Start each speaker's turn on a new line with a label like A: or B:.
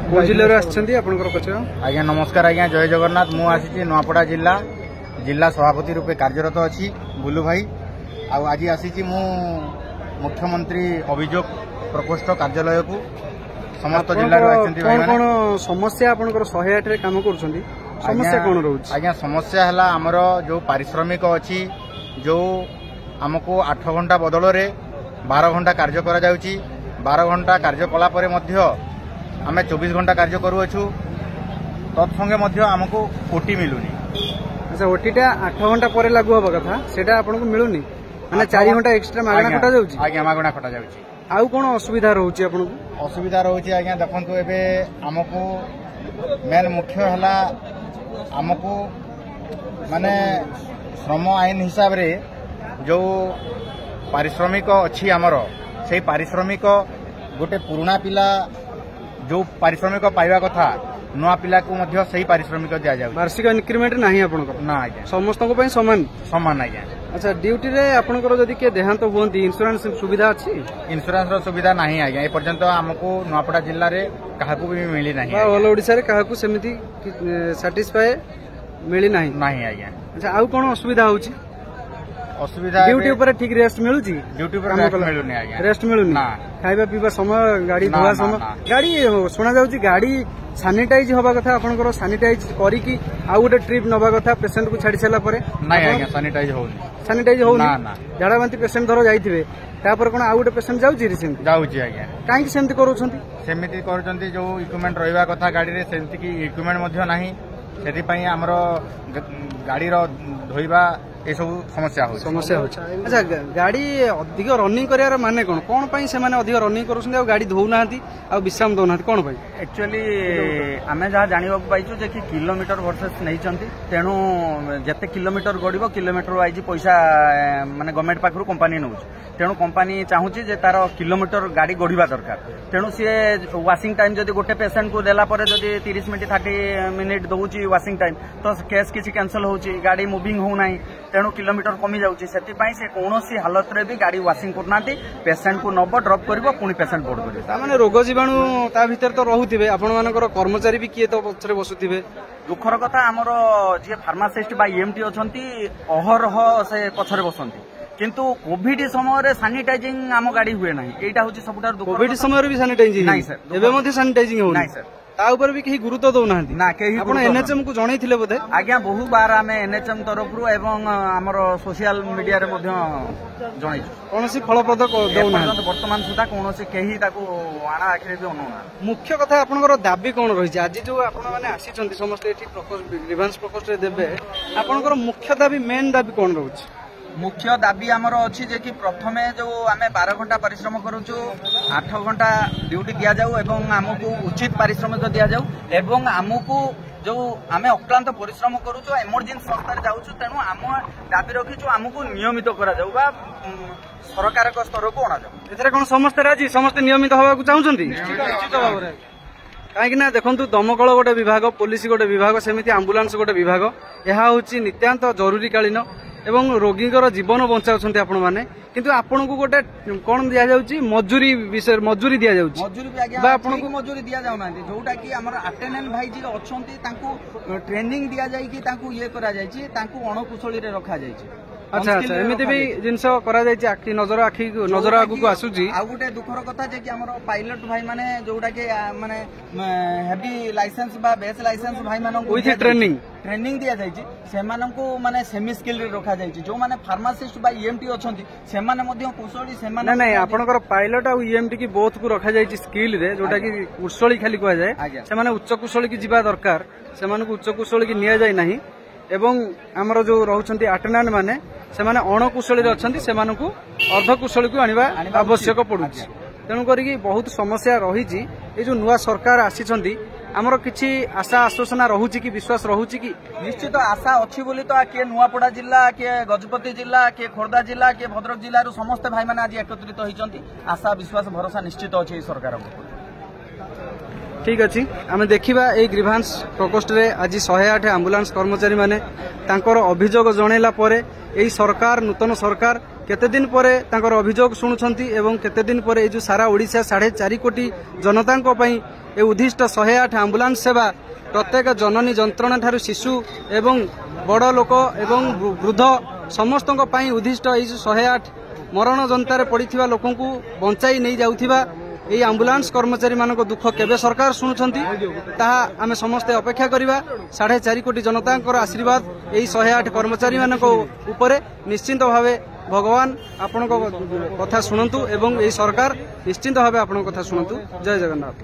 A: जिले आज्ञा
B: नमस्कार आज्ञा जय जगन्नाथ मु आसी नुआपड़ा जिला जिला सभापति रूपे कार्यरत अच्छी बुलू भाई आज आसी मु मुख्यमंत्री अभियोग प्रकोष्ठ कार्यालय को समस्त जिला
A: कौन समस्या आपनकर 108 रे काम करूछंती समस्या कौन रोच
B: आज्ञा समस्या हला हमर जो पारिश्रमिक अच्छी जो हमको 8 घंटा बदल रे 12 घंटा कार्य करा जाउची 12 घंटा कार्य कला परे मध्य आमे 24 घंटा कार्य करूछु तत्संगे मध्य हमको ओटी मिलुनी।
A: अच्छा ओटीटा 8 घंटा परे लागू होबा कथा सेटा आपनको मिलुनी माने 4 घंटा एक्स्ट्रा मागणा कटा जाउची
B: आज्ञा मागणा कटा जाउची
A: आउ कोन असुविधा रहउची आपनको
B: असुविधा रहउची आज्ञा देखंतु एबे हमको मेन मुख्य हला हमको माने श्रम आईन हिसाब रे जो पारिश्रमिक अच्छी हमर से पारिश्रमिक गोटे पुराना पिला जो पारिश्रमिक पाइबा कथा नुआ पिला को मध्य सही पारिश्रमिक दिया जाए
A: वार्षिक इंक्रीमेंट नहीं आपनकर
B: ना आज्ञा
A: समस्त को पई समान
B: समान आज्ञा।
A: अच्छा ड्यूटी रे आपनकर जदी के देहांत होंती इंश्योरेंस सुविधा अछि
B: इंश्योरेंस रो सुविधा नहीं आज्ञा ए पर्यंत हमको नुआपड़ा जिल्ला रे काहाकू भी मिली नहीं
A: ऑल ओडिसा रे काहाकू सेमिति सैटिस्फाई मिली नहीं
B: नहीं आज्ञा।
A: अच्छा आउ कोन असुविधा होउची
B: असुविधा
A: ड्यूटी ऊपर ठीक रेस्ट मिलुची
B: ड्यूटी पर रेस्ट मिलुनी आज्ञा
A: रेस्ट मिलुनी
B: ना
A: खाइबा पीबा समय गाड़ी धुआ समय गाड़ी सुना जाउची गाड़ी सैनिटाइज होबा कथा आपनकर सैनिटाइज करी की आउ गोटे ट्रिप नबा कथा पेशेंट को छाड़ी सला परे
B: नहीं आज्ञा सैनिटाइज होउनी
A: ना ना झाड़ा बांती पेशेंट धरो जाइथिबे तापर कोन आउ गोटे पेशेंट जाउची रिसेंट
B: जाउची आज्ञा
A: काहे सेमति करूछंती
B: सेमिति करूछंती जो इक्विपमेंट रहबा कथा गाड़ी रे सेमति की इक्विपमेंट मध्य नाही सेति पई हमरो गाड़ी रो धोइबा ए सब समस्या हो।
A: अच्छा गाड़ी अधिक रनिंग करियार माने कोन कोन पई से माने अधिक रनिंग करूछंती आ गाड़ी धोउनांती आ विश्राम दउनांती कोन पई
C: एक्चुअली आमे जहा जानिबा पाइछु जे कि किलोमीटर वर्सेस नै चंती तेनु जते किलोमीटर गडिबो किलोमीटर वाइज पैसा माने गवर्नमेंट पाखरु कंपनी नउछ तेनु कंपनी चाहूची जे तार किलोमीटर गाड़ी गडिबा दरकार तेनु से वाशिंग टाइम जदी गोटे पेशेंट को देला परे जदी 30 मिनिट 30 मिनिट दउची वाशिंग टाइम तो केस किछि कैंसिल होउची गाड़ी मूविंग हो नाही तेणु किलोमीटर कमी जाउची सेति पई से कोनोसी हालत रे भी गाड़ी वाशिंग करनाती पेशेंट को नब ड्रॉप करबो पुनी पेशेंट बोर्ड करबो
A: ता माने रोग जीवाणु ता भीतर तो रहुथिबे आपण मानकर कर्मचारी भी किए तो पछरे बसुथिबे
C: दुखर कथा हमर जे फार्मासिस्ट बा ईएमटी अछंती अहरह से पछरे बसंती किंतु कोविड समय रे सैनिटाइजिंग आम गाड़ी हुए नाही एटा होची सबटार दुख
A: कोविड समय रे भी सैनिटाइजिंग
C: नाही सर
A: एबे मध्ये सैनिटाइजिंग हो
C: नाही सर
A: ता ऊपर भी कहीं गुरुत्व दउनांती
C: ना कहीं
A: आपण एनएचएम को जणैथिले बोधे
C: आज्ञा बहु बार आमे एनएचएम तरफरु एवं हमर सोशल मीडिया रे मध्ये जणैछु
A: कोनोसी फलप्रद दउनांती
C: वर्तमान सुधा कोनोसी केही ताको आना आखिरे भी अनुना
A: मुख्य कथा आपनकर दाबी कोन रहिछि आज जो आपण माने आसीचंती समस्त एठी ग्रीवांस प्रकोष्ठ रे देबे आपनकर मुख्य दाबी मेन दाबी कोन रहउछि
C: मुख्य दाबी आमर अच्छी जे कि प्रथमे जो आमे 12 घंटा परिश्रम करूछु 8 घंटा ड्यूटी दिया जाऊ एवं आमको उचित पारिश्रमिक दिया जाऊ एवं आमको जो आमे अक्लांत परिश्रम करूछु इमरजेंसी संस्था जाउछु तेनु आम दाबी रखिछु आमको नियमित करा जाऊ बा सरकार को स्तर को अना जाऊ
A: एथरे कोन समस्त राजी समस्त नियमित होबा को चाहुचंती निश्चित भाबरे काहेकि ना देखंतु दमकल गोटे विभाग पुलिस गोटे विभाग सेमिति एम्बुलेंस गोटे विभाग यहा होची नित्यांत जरूरी कालीन एवं रोगीकर जीवन बचाउछंती आपण माने किंतु आपन को गोटे कोन दिया जाउची मजूरी विषय मजूरी दिया जाउची
C: मजूरी भी आज्ञा आपन को मजूरी दिया जाउ नांती जोटा कि हमर अटेंडेंट भाई जी अछंती तांको ट्रेनिंग दिया जाई कि तांको ये करा जाईची तांको अणकुशली रे रखा जाईची
A: अच्छा अच्छा एमिति भी जिंस करा जाईची आखि नजर आगु को आसुची
C: आ गुटे दुखर कथा जे कि हमर पायलट भाई माने जोटा कि माने हेवी लाइसेंस बा बेस लाइसेंस भाई माने
A: विथ ट्रेनिंग
C: दिया जाईची सेमानंको माने सेमी स्किल रे रखा जाईची जो माने फार्मासिस्ट बा ईएमटी अछंती सेमाने मध्ये कुशली सेमाने
A: नहीं आपनकर पायलट आ ईएमटी की बोथ को रखा जाईची स्किल रे जोटा कि कुशली खाली कहा जाए सेमाने उच्च कुशली की जिबा दरकार सेमानक उच्च कुशली की निया जाय नाही एवं आमर जो रहउछंती अटेंडेंट माने सेमाने अणकुशली रे अछंती सेमानकु अर्धकुशली को आनिबा आवश्यक पडुछि तेणु करी बहुत समस्या रही ये जो नुआ सरकार आसीचंती आमर किछि आशा आश्वासना रहुछि कि विश्वास रहुछि कि
C: निश्चित आशा अच्छी बोली तो किए नुआपड़ा जिला किए गजपति जिला किए खोर्धा जिला किए भद्रक जिलू समस्त भाई मैंने आज एकत्रित होती आशा विश्वास भरोसा निश्चित अच्छे सरकार
A: ठीक अच्छी आम देखा ये ग्रीवांस प्रकोष्ठ रे आज 108 आम्बुलांस कर्मचारी माने तांकर अभियोग जनैला परे एई सरकार नूतन सरकार केते दिन पर तांकर अभियोग शुणुछंती एवं केते दिन पर ए जो सारा ओडिशा 4.5 कोटी जनता ए उद्दिष्ट 108 आम्बुलांस सेवा प्रत्येक जननी जंत्रणा ठारू शिशु एवं बड़ लोक एवं वृद्ध समस्त उद्दिष्ट ए 108 मरण जनतार पड़िथिबा लोकंकु बंचाई नहीं जाउथिबा एई आम्बुलांस कर्मचारी मानक दुख केबे सरकार शुणुछंती ताहा आमे समस्ते अपेक्षा करिबा 4.5 कोटी जनतांकर आशीर्वाद एई 108 कर्मचारी मानक उपरे निश्चिंत भावे भगवान आपण कथा शुणंतु एवं एई सरकार निश्चिंत भावे आपण कथा शुणंतु। जय जगन्नाथ।